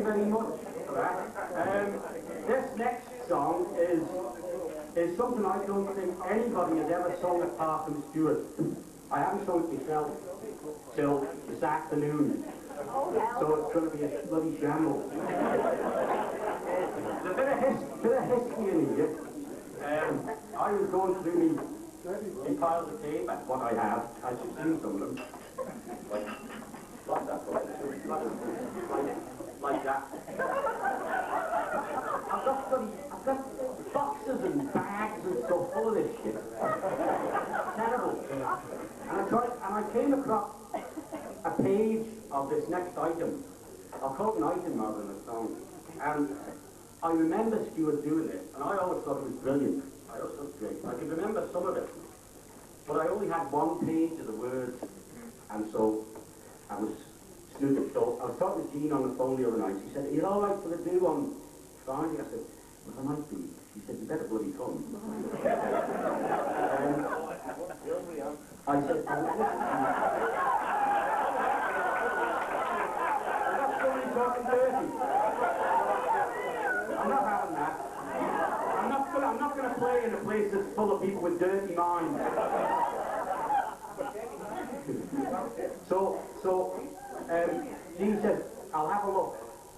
very much for that. This next song is something I don't think anybody has ever sung apart from Stuart. I haven't sung it myself till this afternoon, so it's going to be a bloody shambles. There's a bit of history in here. I was going through me piles of tape, and what I have, I should see some of them. Like that. I've got boxes and bags and stuff full of this shit. Terrible. And I came across a page of this next item. I'll call it an item rather than a song. And I remember Stuart doing this, and I always thought it was brilliant. I always thought it was great. I can remember some of it, but I only had one page of the words, and so I was snooping. So I was talking to Jean on the phone the other night. She said, "Are you all right for the do on Friday?" I said, "Well, I might be." She said, "You better bloody come." I said, "I'm not somebody talking dirty. I'm not having that. I'm not going to play in a place that's full of people with dirty minds." So Jean said, "I'll have a look."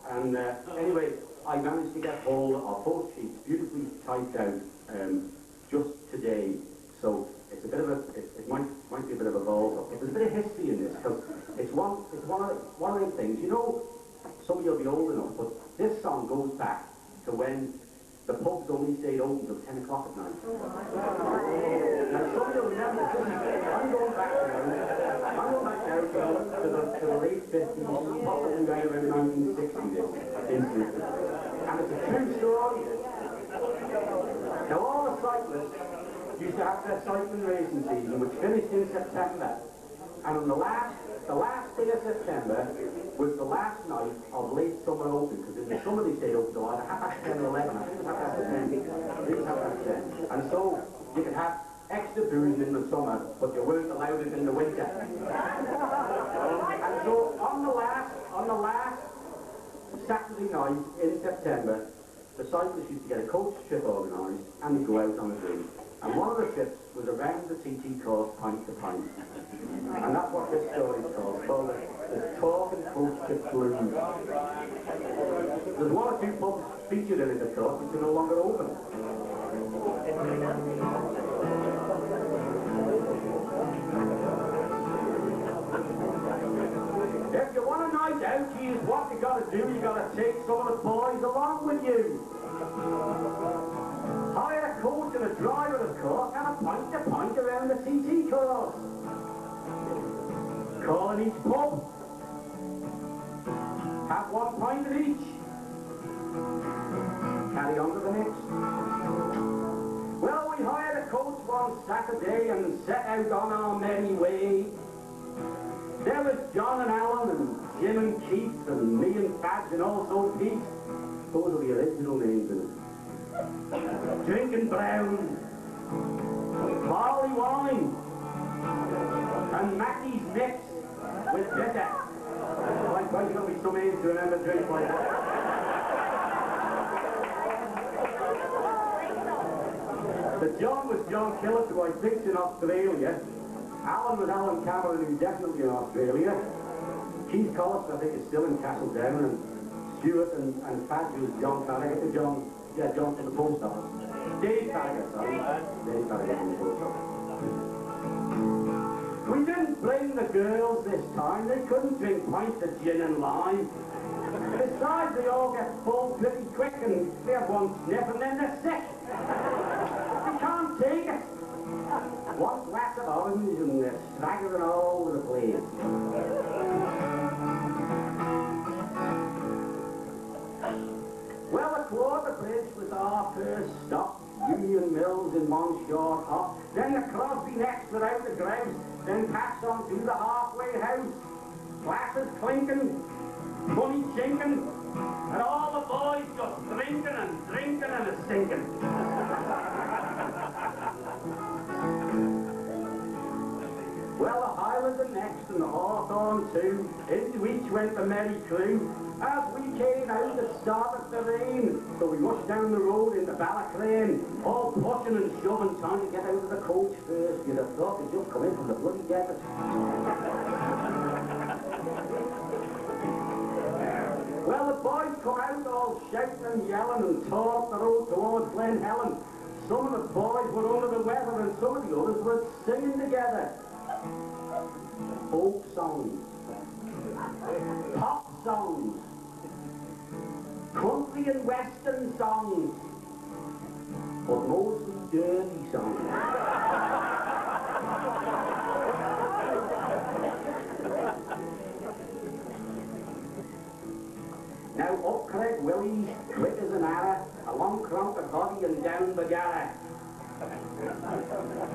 And anyway, I managed to get hold of both sheets, beautifully typed out, just today. So it's a bit of it might be a bit of a balls up, but there's a bit of history in this, because it's one of those things. You know, some of you'll be old enough, but this song goes back to when the pubs only stayed open till 10 o'clock at night. Now, some of you remember, I'm going back now to the late 50s, possibly right around 1960, and it's a true story. Now, all the cyclists used to have their cycling racing season, which finished in September, and on the last day of September was the last night of late summer open, because in the summer they stayed open till either 10:30 or 11. I think it was 10:30. I think it was 10:30. And so you could have extra booze in the summer, but you weren't allowed it in the winter. And so on the last Saturday night in September, the cyclists used to get a coach trip organised and they'd go out on a day. And one of the trips was around the TT course, Pint to Pint. And that's what this story is called the Talk and Coach Trip Blues. There's one or two pubs featured in it, of course, which are no longer open. If you want a night out, geez, what you got to do, you got to take some of the boys along with you. Hire a coach and a driver, of course, and a pint to pint around the TT course. Call in each pub. Have one pint of each. Carry on to the next. Well, we hired a coach one Saturday and set out on our merry way. There was John and Alan and Jim and Keith and me and Fadge and also Pete. Those are the original names in it. Drinking brown, barley wine, and Mackey's mix with bitter. Like, why you got me some age to remember drink like that? The John was John Killett, who I picked in Australia. Alan was Alan Cameron, who's definitely in Australia. Keith Collis, I think, is still in Castledown, and Stuart and Fadge was John Farragut, John from the post office. Dave Farragut, sorry. Dave Farragut from the post office. We didn't blame the girls this time. They couldn't drink pints of gin and lime. Besides, they all get full pretty quick, and they have one sniff, and then they're sick. They can't take it. One glass of orange, and they're staggering all over the place. Well, the Quarter Bridge was our first stop. Union Mills in Monshore Hop. Then the Crosby next without the grouse. Then passed on to the halfway house. Glasses clinking, money chinking, and all the boys just drinking and drinking and a-sinking. Well, the Highlander next and the Hawthorn too. Into each went the merry crew. As we came out, it started to rain, so we rushed down the road in the Balaclane, all pushing and shoving, trying to get out of the coach first. You'd have thought they'd just come in from the bloody desert. Well, the boys come out all shouting and yelling and tore up the road towards Glen Helen. Some of the boys were under the weather and some of the others were singing together. Folk songs, pop songs, country and western songs, but mostly dirty songs. Now up Craig Willie's, quick as an arrow, along Cronk Body and down the Garra.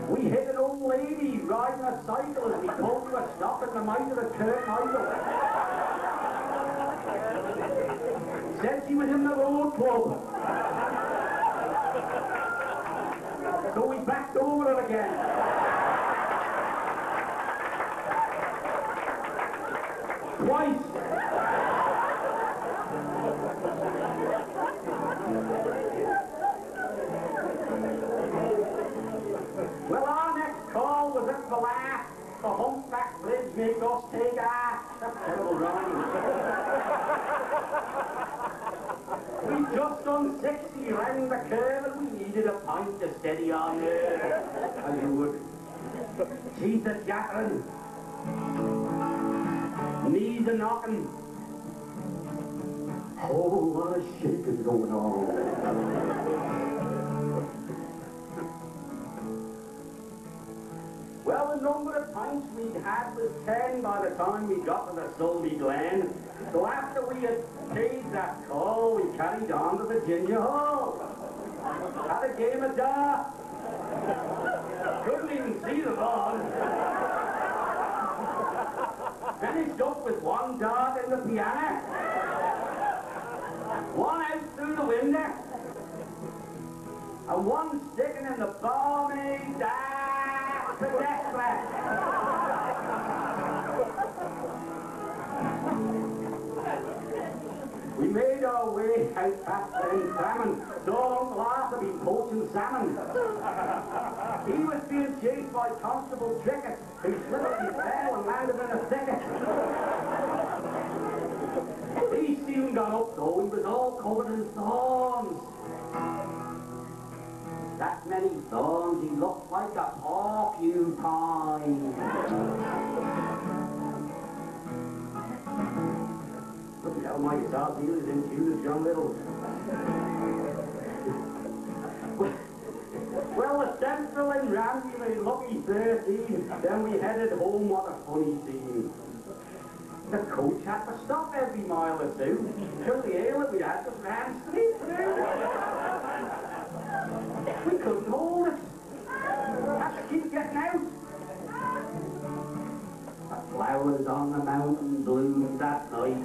We hit an old lady riding a cycle as we pulled to a stop at the mouth of the Kirk Michael. Said she was in the road club. So we backed over her again. Twice. Well, our next call was at the last. The humpback bridge made us take ass. That's terrible rhyme. We just done 60 round the curve and we needed a pint to steady our nerves. As you would. Teeth a chattering. Knees a knocking. Oh, what a shake is going on. Well, the number of pints we'd had was 10 by the time we got to the Sulby Glen. So after we had paid that call, we carried on to the Ginger Hall. Had a game of darts. Couldn't even see the ball. Finished up with one dart in the piano. One out through the window. And one sticking in the balmy pedestre. We made our way out past Ben Salmon, saw Uncle Arthur be poaching salmon. He was being chased by Constable Trickett, who slipped his tail and landed in a thicket. He soon got up though, he was all covered in thorns. That many thorns, he looked like a porcupine. Look how my guitar deal is in tune as John Little. Well, the Central and Ramsey made lucky 13. Then we headed home, what a funny scene. The coach had to stop every mile or two, because the ale that we had just ran straight through. We couldn't hold it. Had to keep getting out. The flowers on the mountain bloomed that night.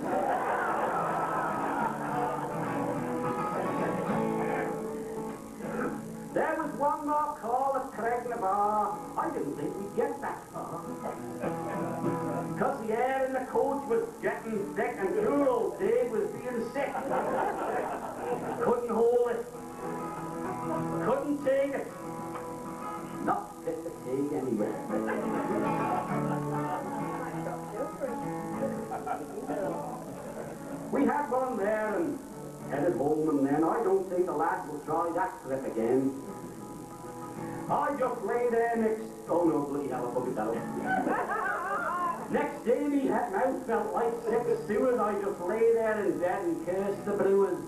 There was one more call at Craignabar. I didn't think we'd get that far. Because the air in the coach was getting thick and poor old Dave was being sick. Couldn't hold it. Couldn't take it. Not fit to take anywhere. We had one there and headed home, and then I don't think the lads will try that trip again. I just lay there next... Oh no, bloody hell, I fucking fell. Next day, me mouth felt like 6 stewards. I just lay there in bed and cursed the brewers.